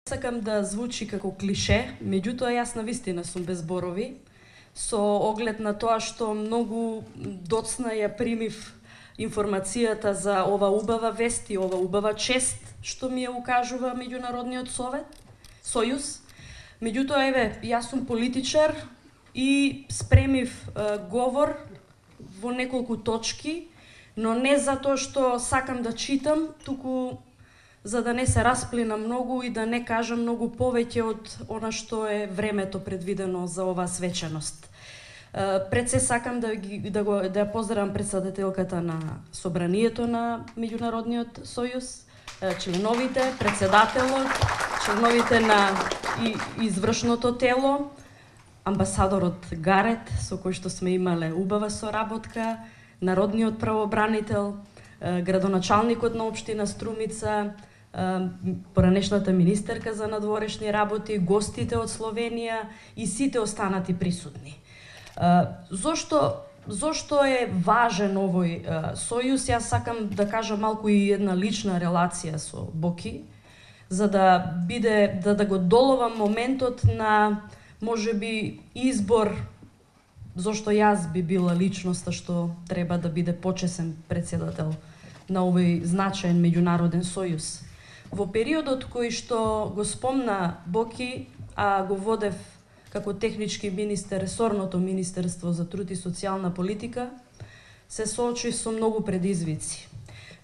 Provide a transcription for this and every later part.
Сакам да звучи како клише, меѓутоа јас навистина сум без зборови, со оглед на тоа што многу доцна ја примив информацијата за ова убава вест и ова убава чест што ми ја укажува Меѓународниот сојуз. Меѓутоа, еве, јас сум политичар и спремив говор во неколку точки, но не затоа што сакам да читам, туку за да не се расплина многу и да не кажам многу повеќе од она што е времето предвидено за оваа свечаност. Пред се сакам да ја поздравам председателката на Собранието на Меѓународниот сојуз, членовите, председателот, членовите на извршното тело, амбасадорот Гарет, со кој што сме имале убава соработка, народниот правобранител, градоначалникот на општина Струмица, поранешната министерка за надворешни работи, гостите од Словенија и сите останати присутни. Зошто е важен овој сојуз? Јас сакам да кажам малку и една лична релација со Боки, за да го доловам моментот на можеби избор зошто јас би била личноста што треба да биде почесен председател на овој значаен меѓународен сојуз. Во периодот кој што го спомна Боки, а го водев како технички министер ресорното Министерство за труд и социјална политика, се соочив со многу предизвици.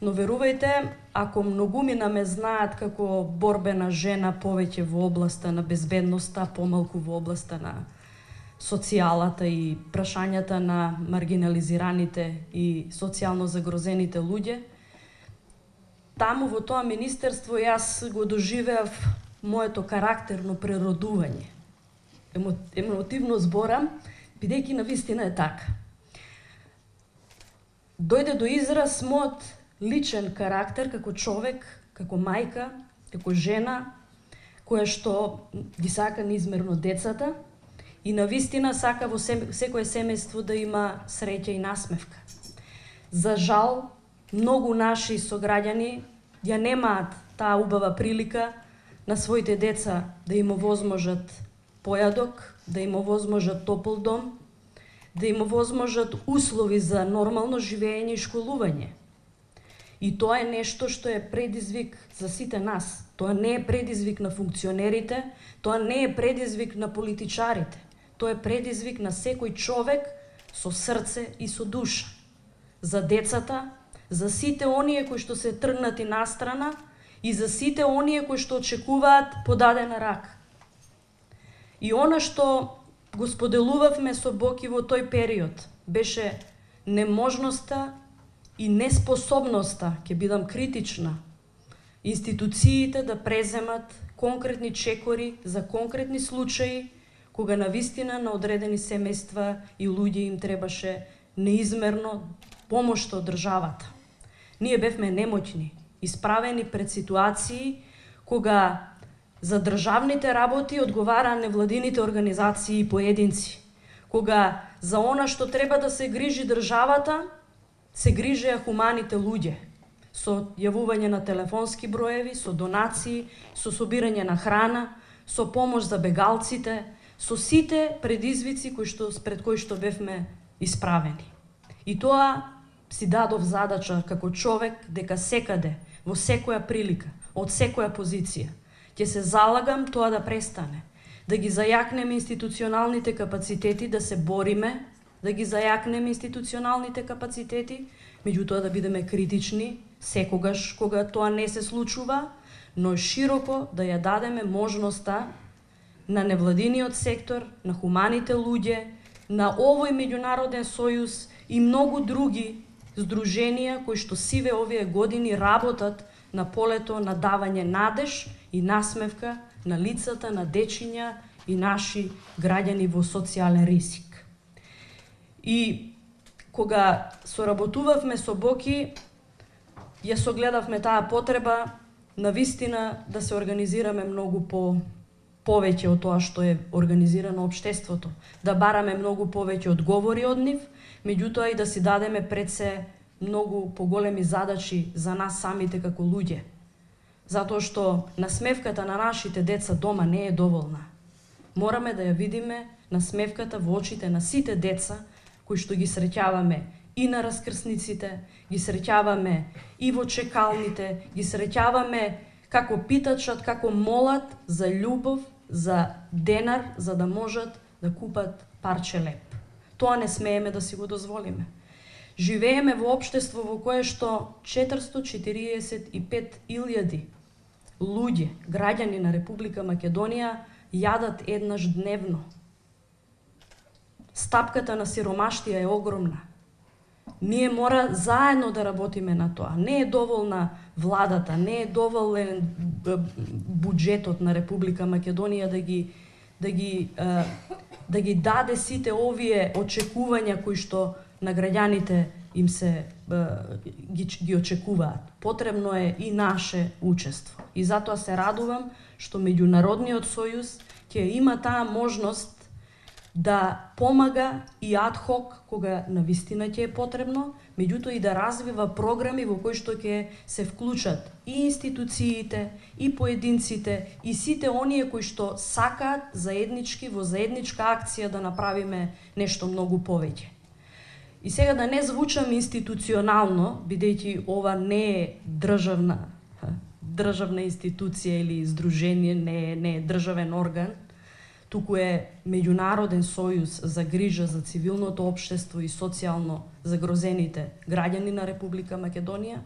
Но верувајте, ако многумина ме знаат како борбена жена повеќе во областа на безбедноста, помалку во областа на социјалата и прашањата на маргинализираните и социјално загрозените луѓе, таму во тоа министерство јас го доживеав моето карактерно преродување. Емотивно зборам, бидејќи навистина е така. Дојде до израз мојот личен карактер како човек, како мајка, како жена, која што ги сака неизмерно децата и навистина сака во секое семејство да има среќа и насмевка. За жал, многу наши сограѓани ја немаат таа убава прилика на своите деца да им овозможат појадок, да им овозможат топол дом, да им овозможат услови за нормално живење и школување. И тоа е нешто што е предизвик за сите нас. Тоа не е предизвик на функционерите, тоа не е предизвик на политичарите. Тоа е предизвик на секој човек со срце и со душа. За децата, за сите оние кои што се тргнати настрана и за сите оние кои што очекуваат подадена рака. И она што го споделувавме со Боки во тој период беше неможноста и неспособноста, ќе бидам критична, институциите да преземат конкретни чекори за конкретни случаи, кога навистина на одредени семејства и луѓе им требаше неизмерно помош од државата. Ние бевме немоќни, исправени пред ситуации кога за државните работи одговараа невладините организации и поединци, кога за она што треба да се грижи државата, се грижеа хуманите луѓе, со јавување на телефонски броеви, со донации, со собирање на храна, со помош за бегалците, со сите предизвици пред кои што бевме исправени. И тоа си дадов задача како човек дека секаде, во секоја прилика, од секоја позиција, ќе се залагам тоа да престане, да ги зајакнеме институционалните капацитети, да се бориме, да ги зајакнеме институционалните капацитети, меѓутоа да бидеме критични секогаш кога тоа не се случува, но широко да ја дадеме можноста на невладиниот сектор, на хуманите луѓе, на овој меѓународен сојуз и многу други здруженија кои што сиве овие години работат на полето на давање надеж и насмевка на лицата на дечиња и наши граѓани во социјален ризик. И кога соработувавме со Боки, ја согледавме таа потреба навистина да се организираме многу повеќе од тоа што е организирано општеството, да бараме многу повеќе одговори од нив, меѓутоа и да си дадеме пред се многу поголеми задачи за нас самите како луѓе. затоа што насмевката на нашите деца дома не е доволна. Мораме да ја видиме насмевката во очите на сите деца кои што ги среќаваме и на раскрсниците, ги среќаваме и во чекалните, ги среќаваме како питачат, како молат за љубов, за денар, за да можат да купат парче леп. Тоа не смееме да си го дозволиме. Живееме во општество во кое што 445.000 луѓе, граѓани на Република Македонија, јадат еднаш дневно. Стапката на сиромаштија е огромна. Ние мора заедно да работиме на тоа. Не е доволна владата, не е доволен буџетот на Република Македонија да ги даде сите овие очекувања кои што на граѓаните им се ги очекуваат. Потребно е и наше учество. И затоа се радувам што Меѓународниот сојуз ќе има таа можност да помага и адхок кога навистина ќе е потребно, меѓутоа и да развива програми во кои што ќе се вклучат и институциите, и поединците, и сите оние кои што сакаат заеднички во заедничка акција да направиме нешто многу повеќе. И сега да не звучам институционално, бидејќи ова не е државна институција или здружение, не е државен орган, туку е меѓународен сојуз за грижа за цивилното општество и социјално загрозените граѓани на Република Македонија.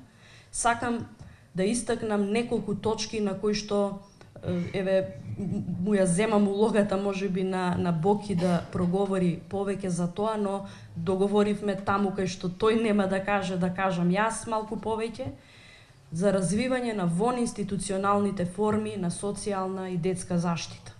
Сакам да истакнам неколку точки на кои што му ја земам улогата можеби на Боки да проговори повеќе за тоа, но договоривме таму кај што тој нема да каже, да кажам јас малку повеќе за развивање на вонинституционалните форми на социјална и детска заштита.